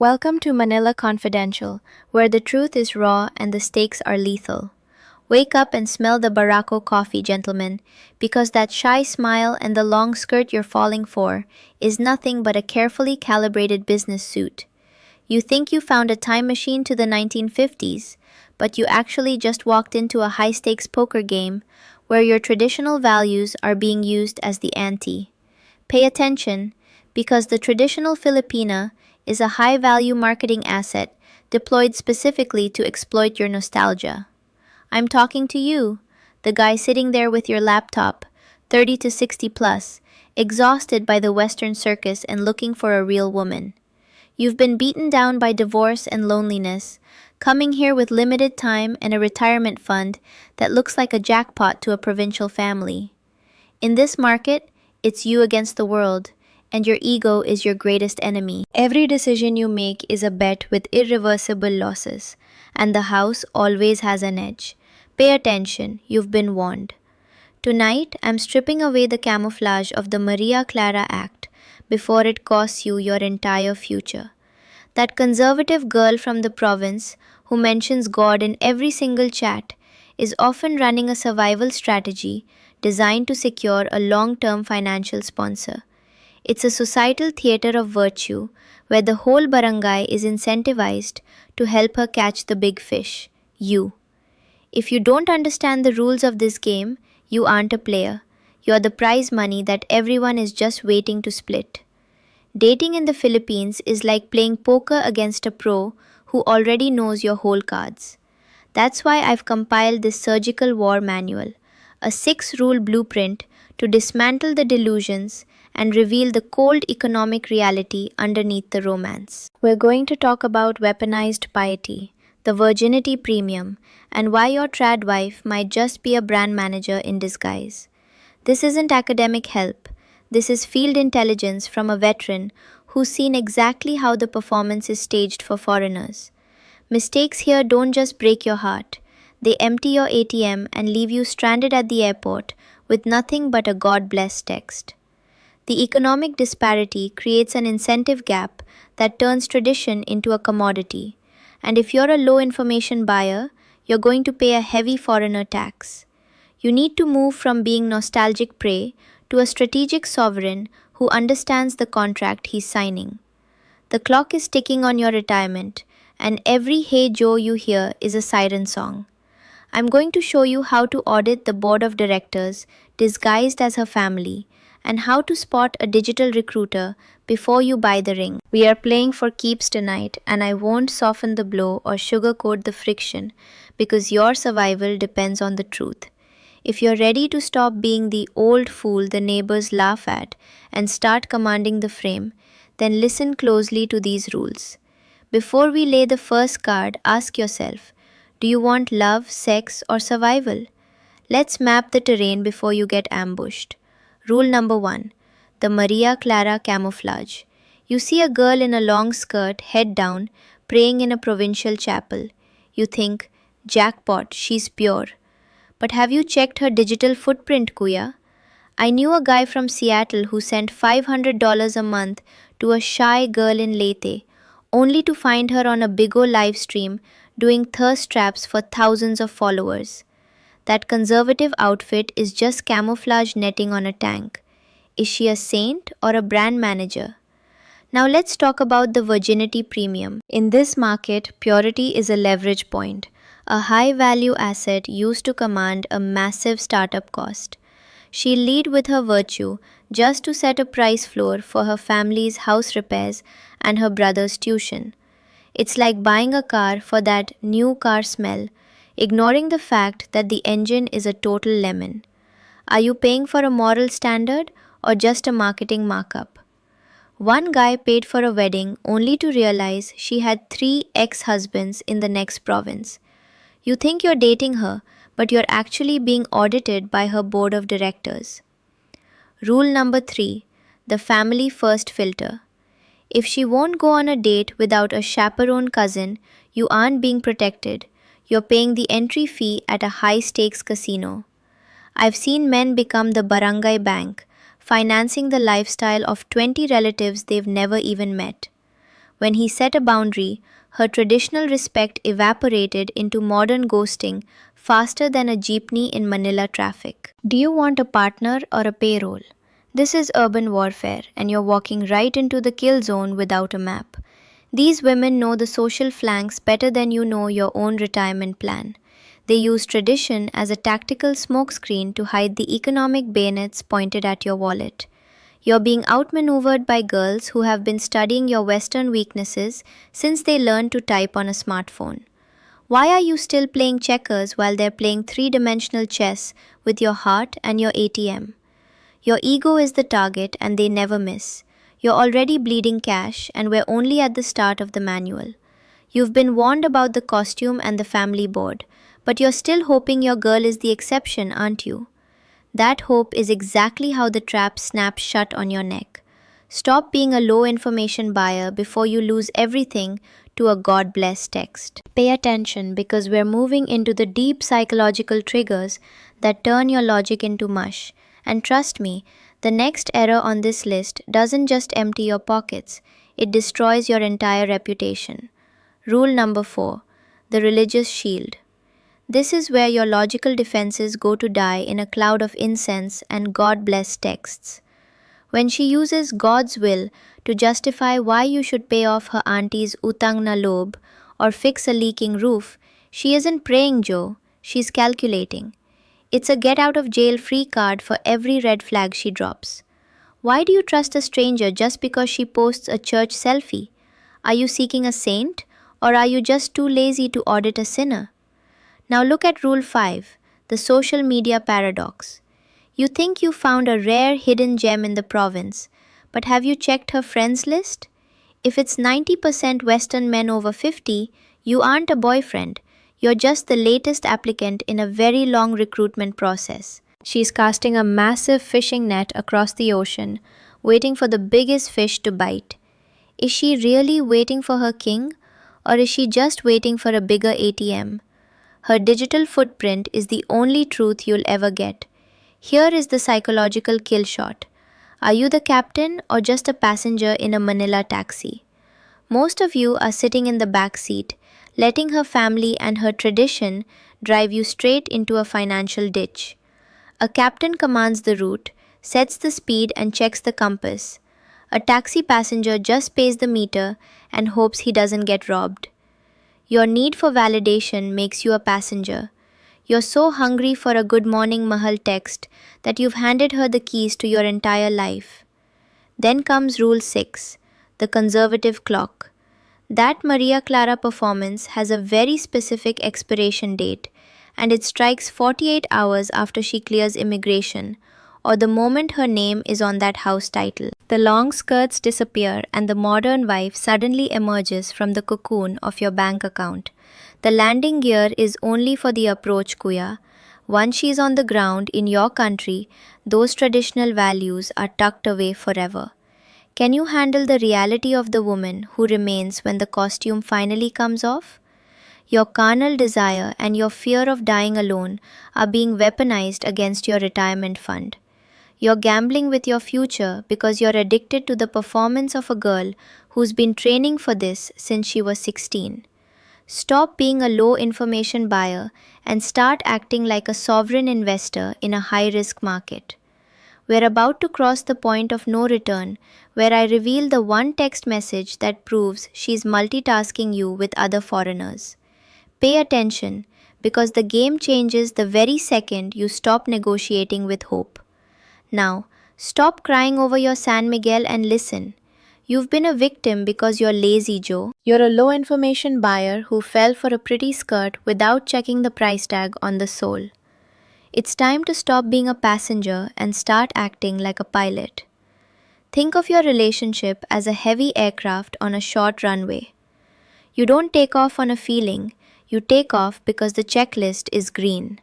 Welcome to Manila Confidential, where the truth is raw and the stakes are lethal. Wake up and smell the Barako coffee, gentlemen, because that shy smile and the long skirt you're falling for is nothing but a carefully calibrated business suit. You think you found a time machine to the 1950s, but you actually just walked into a high stakes poker game where your traditional values are being used as the ante. Pay attention, because the traditional Filipina is a high value marketing asset deployed specifically to exploit your nostalgia. I'm talking to you, the guy sitting there with your laptop, 30 to 60 plus, exhausted by the Western circus and looking for a real woman. You've been beaten down by divorce and loneliness, coming here with limited time and a retirement fund that looks like a jackpot to a provincial family. In this market, it's you against the world, and your ego is your greatest enemy. Every decision you make is a bet with irreversible losses, and the house always has an edge. Pay attention, you've been warned. Tonight, I'm stripping away the camouflage of the Maria Clara Act before it costs you your entire future. That conservative girl from the province who mentions God in every single chat is often running a survival strategy designed to secure a long term financial sponsor. It's a societal theater of virtue where the whole barangay is incentivized to help her catch the big fish, you. If you don't understand the rules of this game, you aren't a player. You're the prize money that everyone is just waiting to split. Dating in the Philippines is like playing poker against a pro who already knows your whole cards. That's why I've compiled this surgical war manual, a 6 rule blueprint to dismantle the delusions and reveal the cold economic reality underneath the romance. We're going to talk about weaponized piety, the virginity premium, and why your trad wife might just be a brand manager in disguise. This isn't academic help. This is field intelligence from a veteran who's seen exactly how the performance is staged for foreigners. Mistakes here don't just break your heart, they empty your ATM and leave you stranded at the airport with nothing but a God bless text. The economic disparity creates an incentive gap that turns tradition into a commodity, and if you're a low information buyer, you're going to pay a heavy foreigner tax. You need to move from being nostalgic prey to a strategic sovereign who understands the contract he's signing. The clock is ticking on your retirement, and every Hey Joe you hear is a siren song. I'm going to show you how to audit the board of directors disguised as her family and how to spot a digital recruiter before you buy the ring. We are playing for keeps tonight, and I won't soften the blow or sugarcoat the friction because your survival depends on the truth. If you're ready to stop being the old fool the neighbors laugh at and start commanding the frame, then listen closely to these rules. Before we lay the first card, ask yourself, do you want love, sex, or survival? Let's map the terrain before you get ambushed. Rule number 1, the Maria Clara camouflage. You see a girl in a long skirt, head down, praying in a provincial chapel. You think, jackpot, she's pure. But have you checked her digital footprint, Kuya? I knew a guy from Seattle who sent $500 a month to a shy girl in Leyte, only to find her on a Bigo live stream doing thirst traps for thousands of followers. That conservative outfit is just camouflage netting on a tank. Is she a saint or a brand manager? Now let's talk about the virginity premium. In this market, purity is a leverage point, a high value asset used to command a massive startup cost. She'll lead with her virtue just to set a price floor for her family's house repairs and her brother's tuition. It's like buying a car for that new car smell, ignoring the fact that the engine is a total lemon. Are you paying for a moral standard or just a marketing markup? One guy paid for a wedding only to realize she had 3 ex-husbands in the next province. You think you're dating her, but you're actually being audited by her board of directors. Rule number 3, the family first filter. If she won't go on a date without a chaperone cousin, you aren't being protected. You're paying the entry fee at a high stakes casino. I've seen men become the barangay bank, financing the lifestyle of 20 relatives they've never even met. When he set a boundary, her traditional respect evaporated into modern ghosting faster than a jeepney in Manila traffic. Do you want a partner or a payroll? This is urban warfare, and you're walking right into the kill zone without a map. These women know the social flanks better than you know your own retirement plan. They use tradition as a tactical smokescreen to hide the economic bayonets pointed at your wallet. You're being outmaneuvered by girls who have been studying your Western weaknesses since they learned to type on a smartphone. Why are you still playing checkers while they're playing three-dimensional chess with your heart and your ATM? Your ego is the target and they never miss. You're already bleeding cash and we're only at the start of the manual. You've been warned about the costume and the family board, but you're still hoping your girl is the exception, aren't you? That hope is exactly how the trap snaps shut on your neck. Stop being a low information buyer before you lose everything to a God bless text. Pay attention because we're moving into the deep psychological triggers that turn your logic into mush. And trust me, the next error on this list doesn't just empty your pockets, it destroys your entire reputation. Rule number 4: the religious shield. This is where your logical defenses go to die in a cloud of incense and God bless texts. When she uses God's will to justify why you should pay off her auntie's utang na lob or fix a leaking roof, she isn't praying, Joe, she's calculating. It's a get out of jail free card for every red flag she drops. Why do you trust a stranger just because she posts a church selfie? Are you seeking a saint, or are you just too lazy to audit a sinner? Now look at Rule 5, the social media paradox. You think you found a rare hidden gem in the province, but have you checked her friends list? If it's 90% Western men over 50, you aren't a boyfriend. You're just the latest applicant in a very long recruitment process. She's casting a massive fishing net across the ocean, waiting for the biggest fish to bite. Is she really waiting for her king, or is she just waiting for a bigger ATM? Her digital footprint is the only truth you'll ever get. Here is the psychological kill shot. Are you the captain or just a passenger in a Manila taxi? Most of you are sitting in the back seat, letting her family and her tradition drive you straight into a financial ditch. A captain commands the route, sets the speed and checks the compass. A taxi passenger just pays the meter and hopes he doesn't get robbed. Your need for validation makes you a passenger. You're so hungry for a good morning Mahal text that you've handed her the keys to your entire life. Then comes Rule 6, the conservative clock. That Maria Clara performance has a very specific expiration date, and it strikes 48 hours after she clears immigration, or the moment her name is on that house title. The long skirts disappear and the modern wife suddenly emerges from the cocoon of your bank account. The landing gear is only for the approach, Kuya. Once she's on the ground in your country, those traditional values are tucked away forever. Can you handle the reality of the woman who remains when the costume finally comes off? Your carnal desire and your fear of dying alone are being weaponized against your retirement fund. You're gambling with your future because you're addicted to the performance of a girl who's been training for this since she was 16. Stop being a low information buyer and start acting like a sovereign investor in a high risk market. We're about to cross the point of no return, where I reveal the one text message that proves she's multitasking you with other foreigners. Pay attention, because the game changes the very second you stop negotiating with hope. Now, stop crying over your San Miguel and listen. You've been a victim because you're lazy, Joe. You're a low information buyer who fell for a pretty skirt without checking the price tag on the sole. It's time to stop being a passenger and start acting like a pilot. Think of your relationship as a heavy aircraft on a short runway. You don't take off on a feeling, you take off because the checklist is green.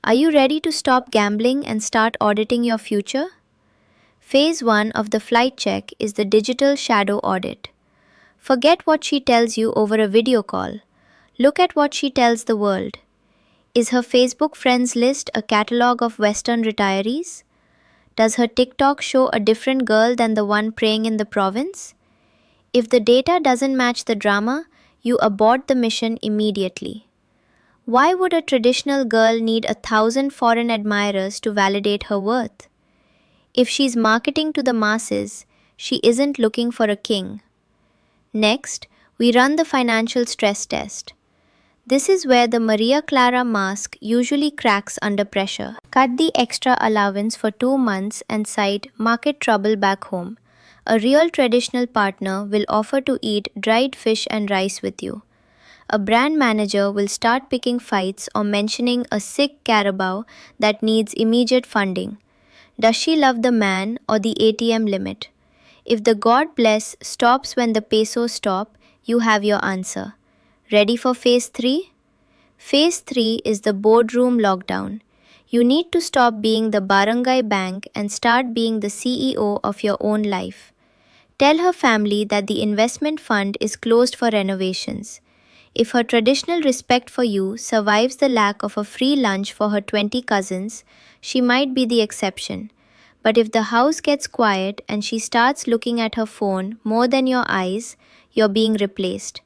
Are you ready to stop gambling and start auditing your future? Phase 1 of the flight check is the digital shadow audit. Forget what she tells you over a video call. Look at what she tells the world. Is her Facebook friends list a catalog of Western retirees? Does her TikTok show a different girl than the one praying in the province? If the data doesn't match the drama, you abort the mission immediately. Why would a traditional girl need 1,000 foreign admirers to validate her worth? If she's marketing to the masses, she isn't looking for a king. Next, we run the financial stress test. This is where the Maria Clara mask usually cracks under pressure. Cut the extra allowance for 2 months and cite market trouble back home. A real traditional partner will offer to eat dried fish and rice with you. A brand manager will start picking fights or mentioning a sick carabao that needs immediate funding. Does she love the man or the ATM limit? If the God bless stops when the pesos stop, you have your answer. Ready for phase 3? Phase 3 is the boardroom lockdown. You need to stop being the barangay bank and start being the CEO of your own life. Tell her family that the investment fund is closed for renovations. If her traditional respect for you survives the lack of a free lunch for her 20 cousins, she might be the exception. But if the house gets quiet and she starts looking at her phone more than your eyes, you're being replaced.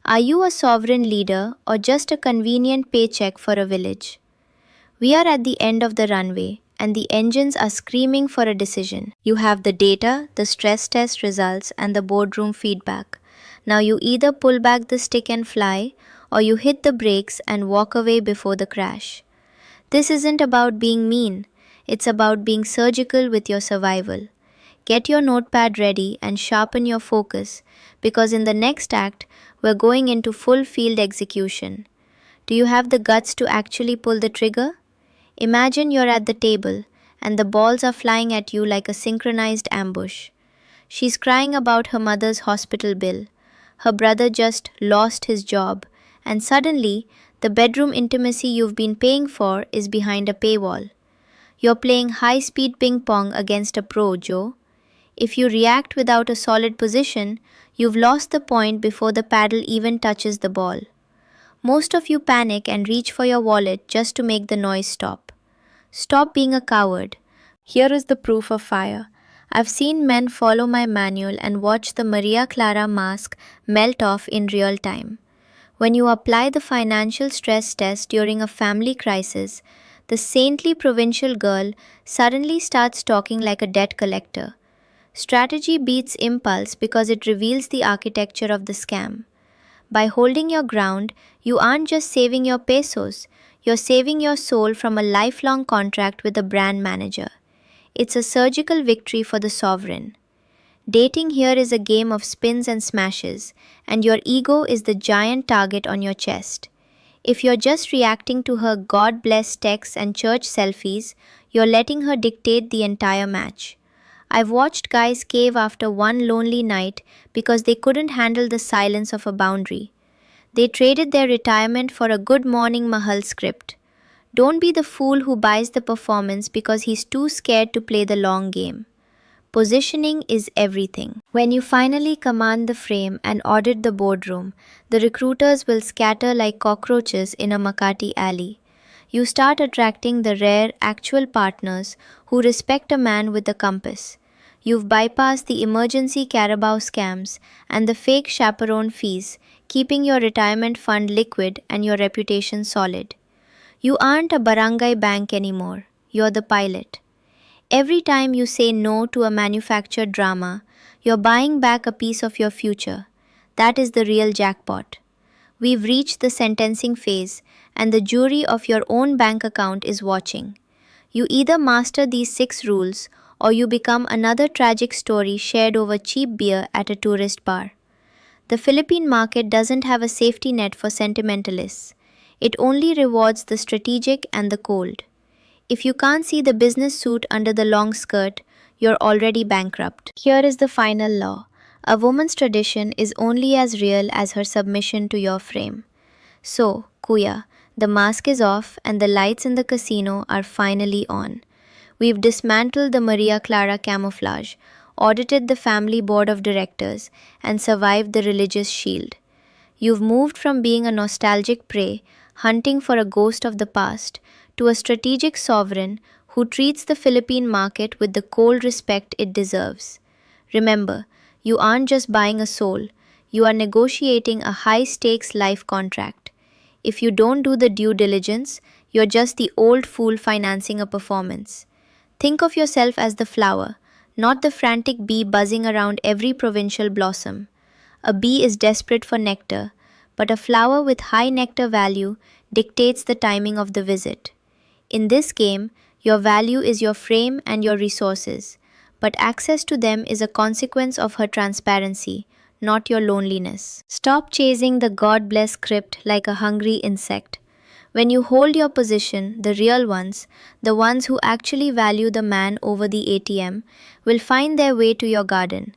Are you a sovereign leader or just a convenient paycheck for a village? We are at the end of the runway, and the engines are screaming for a decision. You have the data, the stress test results, and the boardroom feedback. Now you either pull back the stick and fly, or you hit the brakes and walk away before the crash. This isn't about being mean, it's about being surgical with your survival. Get your notepad ready and sharpen your focus, because in the next act, we're going into full field execution. Do you have the guts to actually pull the trigger? Imagine you're at the table, and the balls are flying at you like a synchronized ambush. She's crying about her mother's hospital bill. Her brother just lost his job, and suddenly, the bedroom intimacy you've been paying for is behind a paywall. You're playing high-speed ping pong against a pro, Joe. If you react without a solid position, you've lost the point before the paddle even touches the ball. Most of you panic and reach for your wallet just to make the noise stop. Stop being a coward. Here is the proof of fire. I've seen men follow my manual and watch the Maria Clara mask melt off in real time. When you apply the financial stress test during a family crisis, the saintly provincial girl suddenly starts talking like a debt collector. Strategy beats impulse because it reveals the architecture of the scam. By holding your ground, you aren't just saving your pesos, you're saving your soul from a lifelong contract with a brand manager. It's a surgical victory for the sovereign. Dating here is a game of spins and smashes, and your ego is the giant target on your chest. If you're just reacting to her God bless texts and church selfies, you're letting her dictate the entire match. I've watched guys cave after one lonely night because they couldn't handle the silence of a boundary. They traded their retirement for a Good Morning Mahal script. Don't be the fool who buys the performance because he's too scared to play the long game. Positioning is everything. When you finally command the frame and audit the boardroom, the recruiters will scatter like cockroaches in a Makati alley. You start attracting the rare, actual partners who respect a man with a compass. You've bypassed the emergency Carabao scams and the fake chaperone fees, keeping your retirement fund liquid and your reputation solid. You aren't a barangay bank anymore, you're the pilot. Every time you say no to a manufactured drama, you're buying back a piece of your future. That is the real jackpot. We've reached the sentencing phase, and the jury of your own bank account is watching. You either master these 6 rules, or you become another tragic story shared over cheap beer at a tourist bar. The Philippine market doesn't have a safety net for sentimentalists. It only rewards the strategic and the cold. If you can't see the business suit under the long skirt, you're already bankrupt. Here is the final law. A woman's tradition is only as real as her submission to your frame. So, Kuya, the mask is off and the lights in the casino are finally on. We've dismantled the Maria Clara camouflage, audited the family board of directors, and survived the religious shield. You've moved from being a nostalgic prey, hunting for a ghost of the past, to a strategic sovereign who treats the Philippine market with the cold respect it deserves. Remember, You aren't just buying a soul, you are negotiating a high stakes life contract. If you don't do the due diligence, you're just the old fool financing a performance. Think of yourself as the flower, not the frantic bee buzzing around every provincial blossom. A bee is desperate for nectar, but a flower with high nectar value dictates the timing of the visit. In this game, your value is your frame and your resources, but access to them is a consequence of her transparency, not your loneliness. Stop chasing the God bless script like a hungry insect. When you hold your position, the real ones, the ones who actually value the man over the ATM, will find their way to your garden.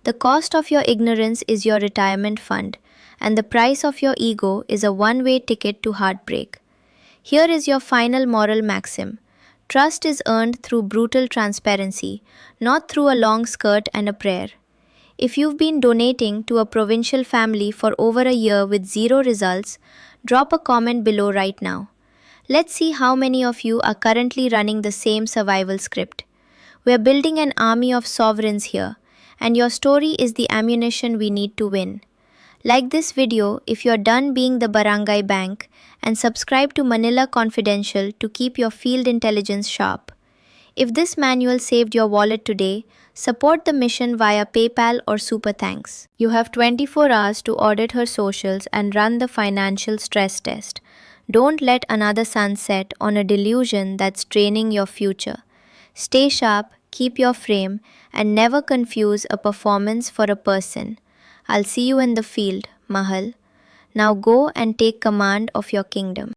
The cost of your ignorance is your retirement fund, and the price of your ego is a one-way ticket to heartbreak. Here is your final moral maxim. Trust is earned through brutal transparency, not through a long skirt and a prayer. If you've been donating to a provincial family for over a year with zero results, drop a comment below right now. Let's see how many of you are currently running the same survival script. We're building an army of sovereigns here, and your story is the ammunition we need to win. Like this video if you're done being the barangay bank, and subscribe to Manila Confidential to keep your field intelligence sharp. If this manual saved your wallet today, support the mission via PayPal or Super Thanks. You have 24 hours to audit her socials and run the financial stress test. Don't let another sun set on a delusion that's draining your future. Stay sharp, keep your frame, and never confuse a performance for a person. I'll see you in the field, Mahal. Now go and take command of your kingdom.